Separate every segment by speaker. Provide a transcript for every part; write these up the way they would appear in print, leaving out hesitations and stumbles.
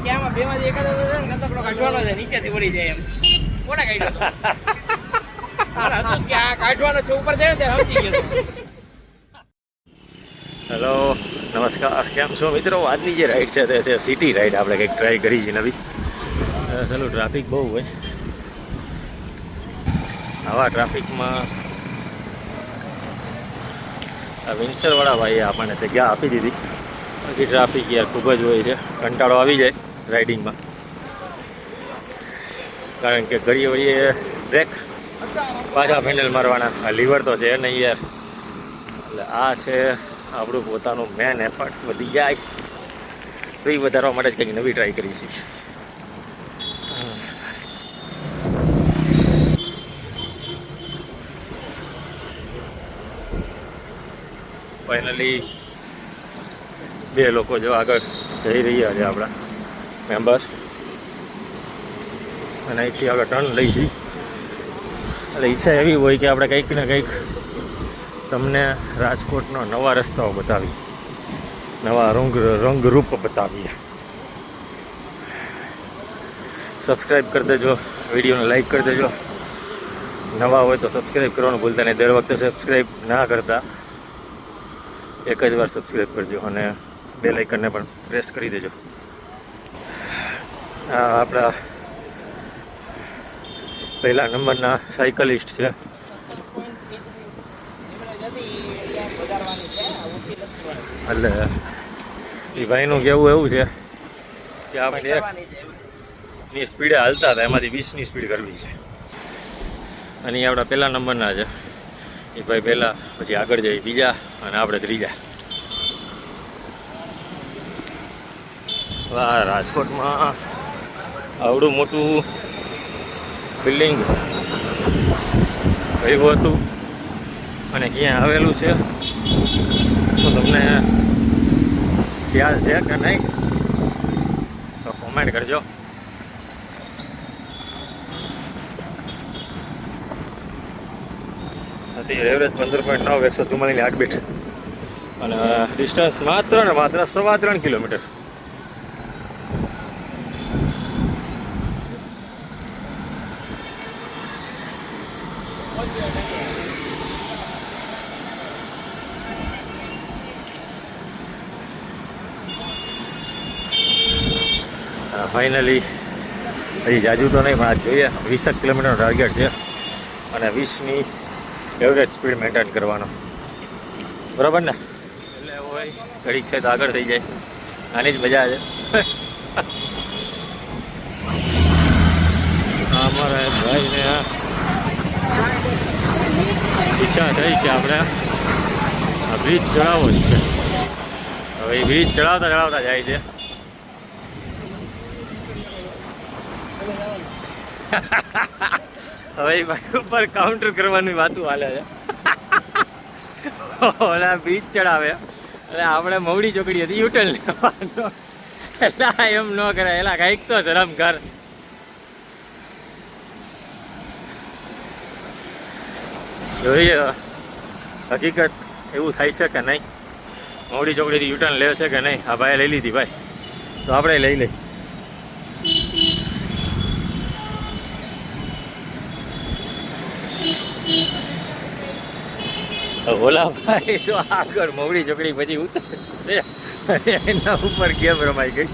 Speaker 1: કે આમાં બેમાંથી એકાદો નતકડો કાઢવાનો છે, નીચેથી વળી જાય એમ. કોને કાઢ્યો તો? હતું કે આ કાઢવાનો છે, ઉપર જાય ને ત્યારે સમજી ગયો તો.
Speaker 2: હેલો નમસ્કાર, કેમ છો મિત્રો? આજની જે રાઈડ છે તે છે સિટી રાઈડ. આપણે કંઈક ટ્રાય કરી છે નવી. ચાલો, ટ્રાફિક બહુ હોય. આવા ટ્રાફિકમાં આ વિન્સરવાળા ભાઈએ આપણને જગ્યા આપી દીધી. બાકી ટ્રાફિક યાર ખૂબ જ હોય છે, કંટાળો આવી જાય રાઇડિંગમાં. કારણ કે ઘડીએ વળીએ બ્રેક, પાછા પેન્ડલ મારવાના. આ લીવર તો છે નહીં યાર. એટલે આ છે આપણું પોતાનું મેન એફર્ટ્સ વધી જાય તો એ વધારવા માટે જ કંઈક નવી ટ્રાય કરી છે. ફાઇનલી બે લોકો જો આગળ જઈ રહ્યા છે આપણા મેમ્બર્સ, અને અહીંથી આગળ ટર્ન લઈ છીએ. એટલે ઈચ્છા એવી હોય કે આપણે કંઈક ને કંઈક તમને રાજકોટનો નવા રસ્તાઓ બતાવી, નવા રંગરૂપ બતાવીએ. સબસ્ક્રાઈબ કરી દેજો, વિડીયોને લાઈક કરી દેજો. નવા હોય તો સબસ્ક્રાઈબ કરવાનું ભૂલતા નહીં. દર વખતે સબસ્ક્રાઈબ ના કરતા એક જ વાર સબસ્ક્રાઈબ કરજો અને બેલ આઇકનને પણ પ્રેસ કરી દેજો. આ આપણા પહેલા નંબરના સાયકલિસ્ટ છે. એટલે એ ભાઈનું કહેવું એવું છે કે આપણે 1ની સ્પીડે હાલતા હતા, એમાંથી 20ની સ્પીડ કરવી છે. અને એ આપણા પહેલા નંબરના છે. એ ભાઈ પહેલાં, પછી આગળ જાય બીજા, અને આપણે ત્રીજા. વાહ, રાજકોટમાં આવડું મોટું બિલ્ડિંગ કયું હતું અને ક્યાં આવેલું છે તો તમને ખ્યાલ છે કે નહીં તો કોમેન્ટ કરજો. અત્યારે એવરેજ 15.9, 144 હાર્ટબીટ, અને ડિસ્ટન્સ માત્ર ને માત્ર 3.25 કિલોમીટર. ફાઇનલી હજી જાજુ તો નહીં, પણ આજ જોઈએ 20 કિલોમીટરનો ટાર્ગેટ છે અને 20ની એવરેજ સ્પીડ મેન્ટેન કરવાનો. બરાબર ને? એટલે એવું હોય ઘડીક છે તો આગળ થઈ જાય. આની જ મજા છે. અમારા ભાઈને ઈચ્છા થઈ કે આપણે આ બ્રિજ ચડાવવો જ છે. હવે એ બ્રિજ ચડાવતા ચડાવતા જાય છે. હવે ભાઈ ઉપર કાઉન્ટર કરવાની વાતું હાલે છે. ઓલા બ્રિજ ચડાવે એટલે આપણે મવડી ચોકડી હતી યુટર્ન લેવાનો. એટલે એમ ન કરાય, એલા કાંઈક તો ધરમ કર. જોઈએ હકીકત એવું થાય છે કે નહીં, મવડી ચોકડીથી યુટર્ન લે છે કે નહીં. આ ભાઈ લઈ લીધી ભાઈ, તો આપણે લઈ લઈ. ઓલા ભાઈ તો આગળ મવડી ચોકડી પછી ઉતરશે, એના ઉપર ગેમ રમાઈ ગઈ.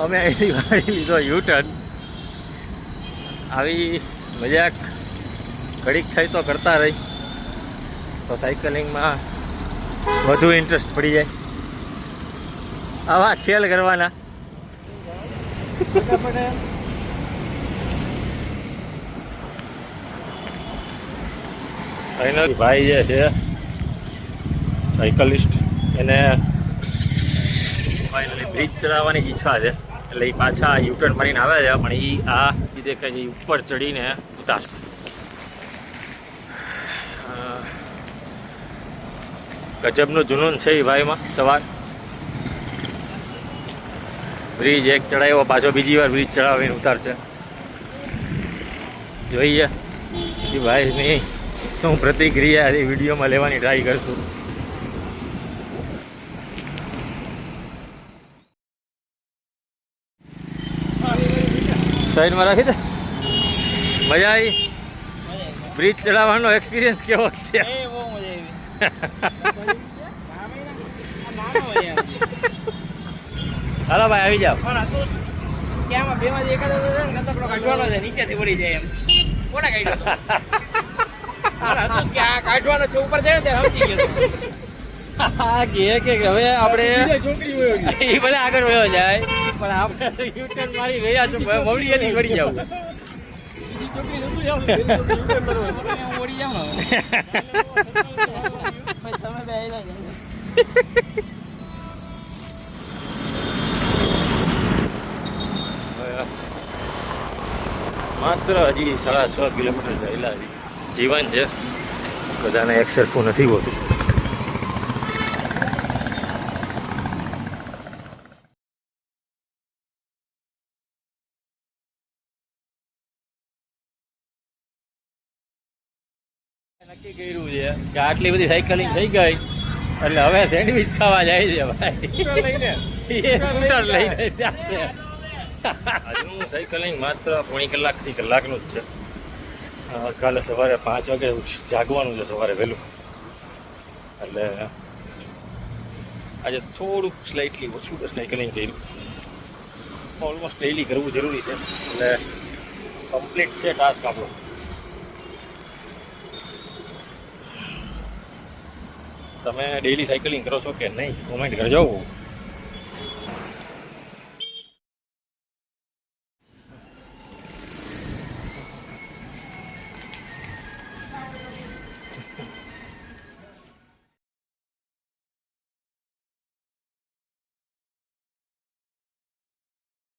Speaker 2: અમે અહીંથી વાળી લીધો યુટર્ન. આવી મજાક ઘડીક થઈ તો કરતા રહી તો સાયકલિંગમાં વધુ ઇન્ટરેસ્ટ પડી જાય. આવા ખેલ કરવાના. ફાઇનલ ભાઈ જે છે સાયકલિસ્ટ, એને ફાઇનલી બ્રિજ ચડાવવાની ઈચ્છા છે. એટલે એ પાછા યુટર્ન મારીને આવે છે, પણ એ આ રીતે કંઈ ઉપર ચડીને ઉતારશે. ગજબનું જુનૂન છે એ ભાઈમાં. સવાર બ્રિજ એક ચડાવ્યો, પાછો બીજી વાર બ્રિજ ચડાવીને ઉતારશે. જોઈએ એ ભાઈની શું પ્રતિક્રિયા એ વિડીયોમાં લેવાની ટ્રાય કરશું. સાઈડમાં રાખી દે. મજા આવી? બ્રિજ ચડાવવાનો એક્સપિરિયન્સ કેવો છે?
Speaker 1: એ બહુ મજા આવી.
Speaker 2: હાલો ભાઈ આવી જાઓ.
Speaker 1: પણ હતું કે આમાં બેમાંથી એકાદ છે ને કતકડો કાઢવાનો છે નીચેથી પડી જાય એમ. કોને કાઢ્યો હતો? પણ હતું કે આ કાઢવાનો છે ઉપર જાય ને ત્યારે સમજી ગયો હતો.
Speaker 2: હા કે હવે આપણે
Speaker 1: છોકરી હોય
Speaker 2: એ ભલે આગળ વયો જાય પણ આપણે યુટર્ન મારી રહ્યા છો મવડીએથી કરી જવું.
Speaker 1: છોકરી નતું જાવ ને હું ઓડી જાઉં ને હવે. તમે બે આયલા જાઓ.
Speaker 2: માત્ર હજી 6.5 કિલોમીટર ચાલ્યા હજી જીવન છે બધાને એક સરખું નથી હોતું. નક્કી કર્યું છે કે આટલી બધી સાયકલિંગ થઈ ગઈ એટલે હવે સેન્ડવિચ ખાવા જાય છે ભાઈ. એ સ્કૂટર લઈને જશે. આજનું સાયકલિંગ માત્ર પોણી કલાકથી કલાકનું જ છે. કાલે સવારે 5 વાગે જાગવાનું છે સવારે વહેલું એટલે આજે થોડુંક સ્લાઇટલી ઓછું સાયકલિંગ કર્યું. ઓલમોસ્ટ ડેઈલી કરવું જરૂરી છે એટલે કમ્પ્લીટ છે ટાસ્ક આપણો. તમે ડેઈલી સાયકલિંગ કરો છો કે નહીં કોમેન્ટ કરજો.